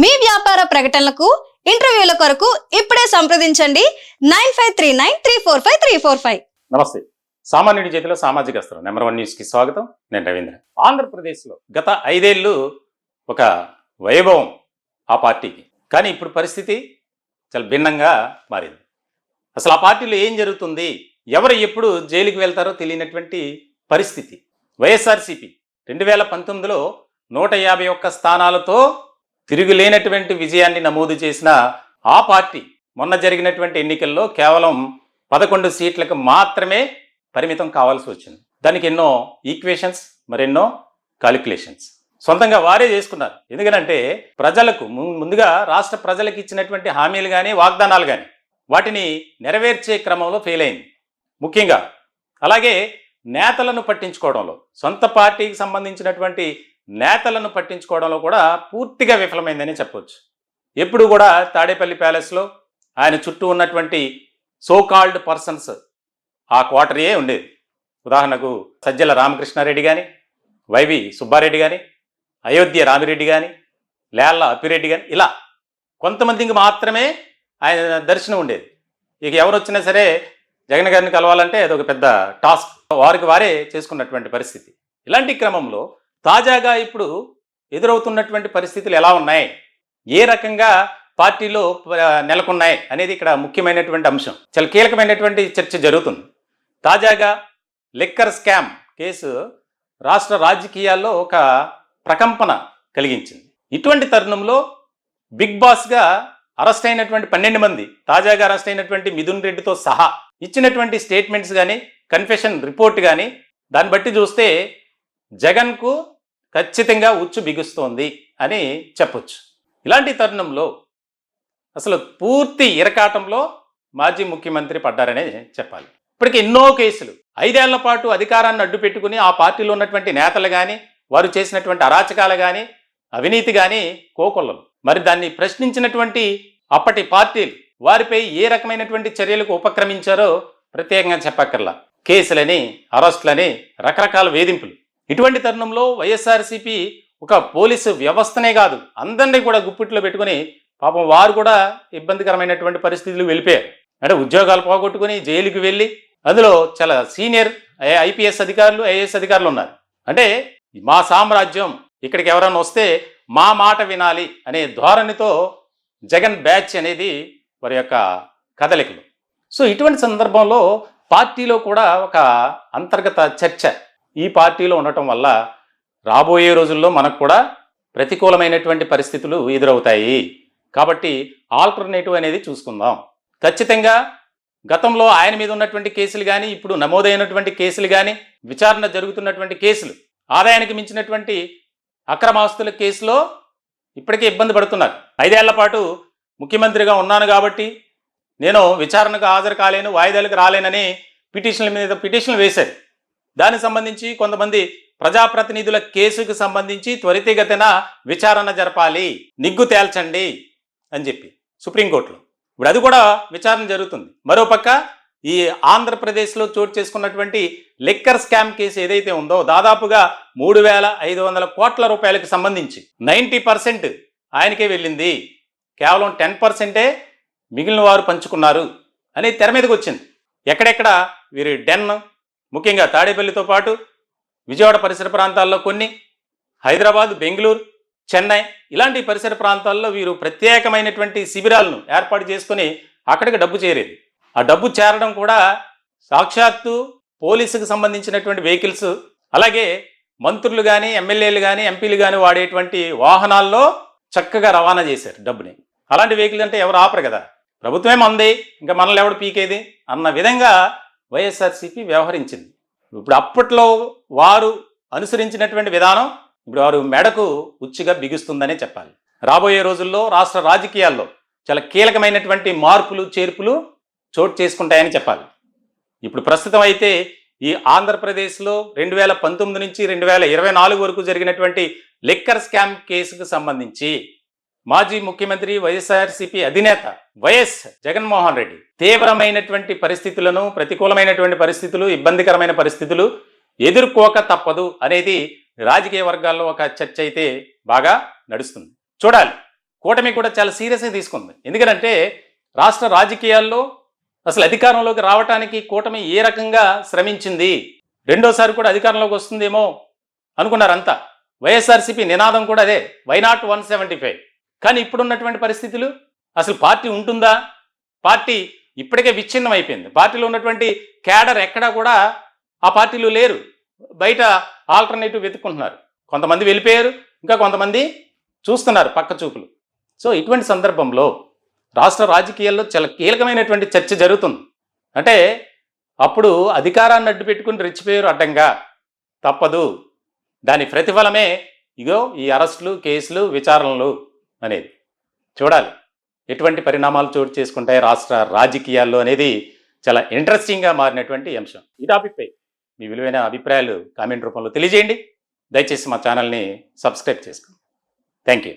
మీ వ్యాపార ప్రకటనలకు ఇంటర్వ్యూల కొరకు ఇప్పుడే సంప్రదించండి 9539345345. నమస్తే. సామాన్యుడి చేతిలో సామాజిక అస్త్రం నెంబర్ 1 న్యూస్కి స్వాగతం. నేను రవీంద్ర. ఆంధ్రప్రదేశ్లో గత 5 ఏళ్ళు ఒక వైభవం ఆ పార్టీకి, కానీ ఇప్పుడు పరిస్థితి చాలా భిన్నంగా మారింది. అసలు ఆ పార్టీలో ఏం జరుగుతుంది, ఎవరు ఎప్పుడు జైలుకి వెళ్తారో తెలియనటువంటి పరిస్థితి. వైఎస్ఆర్సీపీ 2019లో 151 స్థానాలతో తిరుగులేనటువంటి విజయాన్ని నమోదు చేసిన ఆ పార్టీ మొన్న జరిగినటువంటి ఎన్నికల్లో కేవలం 11 సీట్లకు మాత్రమే పరిమితం కావాల్సి వచ్చింది. దానికి ఎన్నో ఈక్వేషన్స్, మరెన్నో కాలిక్యులేషన్స్ సొంతంగా వారే చేసుకున్నారు. ఎందుకంటే ప్రజలకు ముందుగా రాష్ట్ర ప్రజలకు ఇచ్చినటువంటి హామీలు కానీ వాగ్దానాలు కానీ వాటిని నెరవేర్చే క్రమంలో ఫెయిల్ అయింది ముఖ్యంగా. అలాగే నేతలను పట్టించుకోవడంలో, సొంత పార్టీకి సంబంధించినటువంటి నేతలను పట్టించుకోవడంలో కూడా పూర్తిగా విఫలమైందని చెప్పవచ్చు. ఎప్పుడు కూడా తాడేపల్లి ప్యాలెస్లో ఆయన చుట్టూ ఉన్నటువంటి సోకాల్డ్ పర్సన్స్ ఆ క్వార్టరీయే ఉండేది. ఉదాహరణకు సజ్జల రామకృష్ణారెడ్డి కానీ, వైవి సుబ్బారెడ్డి కానీ, అయోధ్య రామిరెడ్డి కానీ, లేళ్ల అప్పిరెడ్డి కానీ, ఇలా కొంతమందికి మాత్రమే ఆయన దర్శనం ఉండేది. ఇక ఎవరు వచ్చినా సరే జగన్ గారిని కలవాలంటే అదొక పెద్ద టాస్క్, వారికి వారే చేసుకున్నటువంటి పరిస్థితి. ఇలాంటి క్రమంలో తాజాగా ఇప్పుడు ఎదురవుతున్నటువంటి పరిస్థితులు ఎలా ఉన్నాయి, ఏ రకంగా పార్టీలో నెలకొన్నాయి అనేది ఇక్కడ ముఖ్యమైనటువంటి అంశం. చాలా కీలకమైనటువంటి చర్చ జరుగుతుంది. తాజాగా లిక్కర్ స్కామ్ కేసు రాష్ట్ర రాజకీయాల్లో ఒక ప్రకంపన కలిగించింది. ఇటువంటి తరుణంలో బిగ్ బాస్గా అరెస్ట్ అయినటువంటి 12 మంది, తాజాగా అరెస్ట్ అయినటువంటి మిథున్ రెడ్డితో సహా ఇచ్చినటువంటి స్టేట్మెంట్స్ కానీ, కన్ఫెషన్ రిపోర్ట్ కానీ, దాన్ని బట్టి చూస్తే జగన్కు ఖచ్చితంగా ఉచ్చు బిగుస్తోంది అని చెప్పొచ్చు. ఇలాంటి తరుణంలో అసలు పూర్తి ఇరకాటంలో మాజీ ముఖ్యమంత్రి పడ్డారనే చెప్పాలి. ఇప్పటికి ఎన్నో కేసులు, 5 ఏళ్ల పాటు అధికారాన్ని అడ్డు పెట్టుకుని ఆ పార్టీలో ఉన్నటువంటి నేతలు కానీ, వారు చేసినటువంటి అరాచకాలు కానీ, అవినీతి కానీ కోకొల్లలు. మరి దాన్ని ప్రశ్నించినటువంటి అప్పటి పార్టీలు వారిపై ఏ రకమైనటువంటి చర్యలకు ఉపక్రమించారో ప్రత్యేకంగా చెప్పక్కర్లా. కేసులని, అరెస్టులని, రకరకాల వేధింపులు. ఇటువంటి తరుణంలో వైఎస్ఆర్సీపీ ఒక పోలీసు వ్యవస్థనే కాదు, అందరినీ కూడా గుప్పిట్లో పెట్టుకుని పాపం వారు కూడా ఇబ్బందికరమైనటువంటి పరిస్థితులు వెళ్ళిపోయారు. అంటే ఉద్యోగాలు పోగొట్టుకుని జైలుకి వెళ్ళి, అందులో చాలా సీనియర్ ఐపీఎస్ అధికారులు, ఐఏఎస్ అధికారులు ఉన్నారు. అంటే మా సామ్రాజ్యం, ఇక్కడికి ఎవరైనా వస్తే మా మాట వినాలి అనే ధోరణితో జగన్ బ్యాచ్ అనేది వారి యొక్క కదలికలు. సో ఇటువంటి సందర్భంలో పార్టీలో కూడా ఒక అంతర్గత చర్చ ఈ పార్టీలో ఉండటం వల్ల రాబోయే రోజుల్లో మనకు కూడా ప్రతికూలమైనటువంటి పరిస్థితులు ఎదురవుతాయి. కాబట్టి ఆల్టర్నేటివ్ అనేది చూసుకుందాం. ఖచ్చితంగా గతంలో ఆయన మీద ఉన్నటువంటి కేసులు కానీ, ఇప్పుడు నమోదైనటువంటి కేసులు కానీ, విచారణ జరుగుతున్నటువంటి కేసులు, ఆదాయానికి మించినటువంటి అక్రమాస్తుల కేసులో ఇప్పటికే ఇబ్బంది పడుతున్నారు. 5 ఏళ్ల పాటు ముఖ్యమంత్రిగా ఉన్నాను కాబట్టి నేను విచారణకు హాజరు కాలేను, వాయిదాలకు రాలేనని పిటిషన్ల మీద పిటిషన్లు వేశారు. దానికి సంబంధించి కొంతమంది ప్రజాప్రతినిధుల కేసుకు సంబంధించి త్వరితగతిన విచారణ జరపాలి, నిగ్గు తేల్చండి అని చెప్పి సుప్రీంకోర్టులో ఇప్పుడు అది కూడా విచారణ జరుగుతుంది. మరోపక్క ఈ ఆంధ్రప్రదేశ్లో చోటు చేసుకున్నటువంటి లిక్కర్ స్కామ్ కేసు ఏదైతే ఉందో, దాదాపుగా 3,500 కోట్ల రూపాయలకు సంబంధించి 90% ఆయనకే వెళ్ళింది, కేవలం 10%ఏ మిగిలిన వారు పంచుకున్నారు అని తెర మీదకి వచ్చింది. ఎక్కడెక్కడ వీరి డెన్, ముఖ్యంగా తాడేపల్లితో పాటు విజయవాడ పరిసర ప్రాంతాల్లో కొన్ని, హైదరాబాద్, బెంగళూరు, చెన్నై ఇలాంటి పరిసర ప్రాంతాల్లో వీరు ప్రత్యేకమైనటువంటి శిబిరాలను ఏర్పాటు చేసుకుని అక్కడికి డబ్బు చేరేది. ఆ డబ్బు చేరడం కూడా సాక్షాత్తు పోలీసుకు సంబంధించినటువంటి వెహికల్స్, అలాగే మంత్రులు కానీ, ఎమ్మెల్యేలు కానీ, ఎంపీలు కానీ వాడేటువంటి వాహనాల్లో చక్కగా రవాణా చేశారు డబ్బుని. అలాంటి వెహికల్ అంటే ఎవరు ఆపరు కదా, ప్రభుత్వమే మంది, ఇంకా మనల్ని ఎవడు పీకేది అన్న విధంగా వైఎస్ఆర్సీపీ వ్యవహరించింది. ఇప్పుడు అప్పట్లో వారు అనుసరించినటువంటి విధానం ఇప్పుడు వారు మెడకు ఉచ్చిగా బిగుస్తుందనే చెప్పాలి. రాబోయే రోజుల్లో రాష్ట్ర రాజకీయాల్లో చాలా కీలకమైనటువంటి మార్పులు, చేర్పులు చోటు చేసుకుంటాయని చెప్పాలి. ఇప్పుడు ప్రస్తుతం అయితే ఈ ఆంధ్రప్రదేశ్లో 2019 నుంచి 2024 వరకు జరిగినటువంటి లిక్కర్ స్కామ్ కేసుకు సంబంధించి మాజీ ముఖ్యమంత్రి వైఎస్ఆర్సీపీ అధినేత వైఎస్ జగన్మోహన్ రెడ్డి తీవ్రమైనటువంటి పరిస్థితులను, ప్రతికూలమైనటువంటి పరిస్థితులు, ఇబ్బందికరమైన పరిస్థితులు ఎదుర్కోక తప్పదు అనేది రాజకీయ వర్గాల్లో ఒక చర్చ అయితే బాగా నడుస్తుంది. చూడాలి కూటమి కూడా చాలా సీరియస్గా తీసుకుంది. ఎందుకంటే రాష్ట్ర రాజకీయాల్లో అసలు అధికారంలోకి రావడానికి కూటమి ఏ రకంగా శ్రమించింది, రెండోసారి కూడా అధికారంలోకి వస్తుందేమో అనుకున్నారంతా. వైఎస్ఆర్సీపీ నినాదం కూడా అదే, వై నాట్ 175. కానీ ఇప్పుడున్నటువంటి పరిస్థితులు అసలు పార్టీ ఉంటుందా? పార్టీ ఇప్పటికే విచ్ఛిన్నం అయిపోయింది. పార్టీలో ఉన్నటువంటి క్యాడర్ ఎక్కడా కూడా ఆ పార్టీలో లేరు. బయట ఆల్టర్నేటివ్ వెతుక్కుంటున్నారు. కొంతమంది వెళ్ళిపోయారు, ఇంకా కొంతమంది చూస్తున్నారు పక్క చూపులు. సో ఇటువంటి సందర్భంలో రాష్ట్ర రాజకీయాల్లో చాలా కీలకమైనటువంటి చర్చ జరుగుతుంది. అంటే అప్పుడు అధికారాన్ని అడ్డు పెట్టుకుని రెచ్చిపోయారు అడ్డంగా, తప్పదు. దాని ప్రతిఫలమే ఇగో ఈ అరెస్టులు, కేసులు, విచారణలు అనేది. చూడాలి ఎటువంటి పరిణామాలు చోటు చేసుకుంటాయి రాష్ట్ర రాజకీయాల్లో అనేది చాలా ఇంట్రెస్టింగ్గా మారినటువంటి అంశం. ఈ టాపిక్పై మీ విలువైన అభిప్రాయాలు కామెంట్ రూపంలో తెలియజేయండి. దయచేసి మా ఛానల్ని సబ్స్క్రైబ్ చేసుకోండి. Thank you.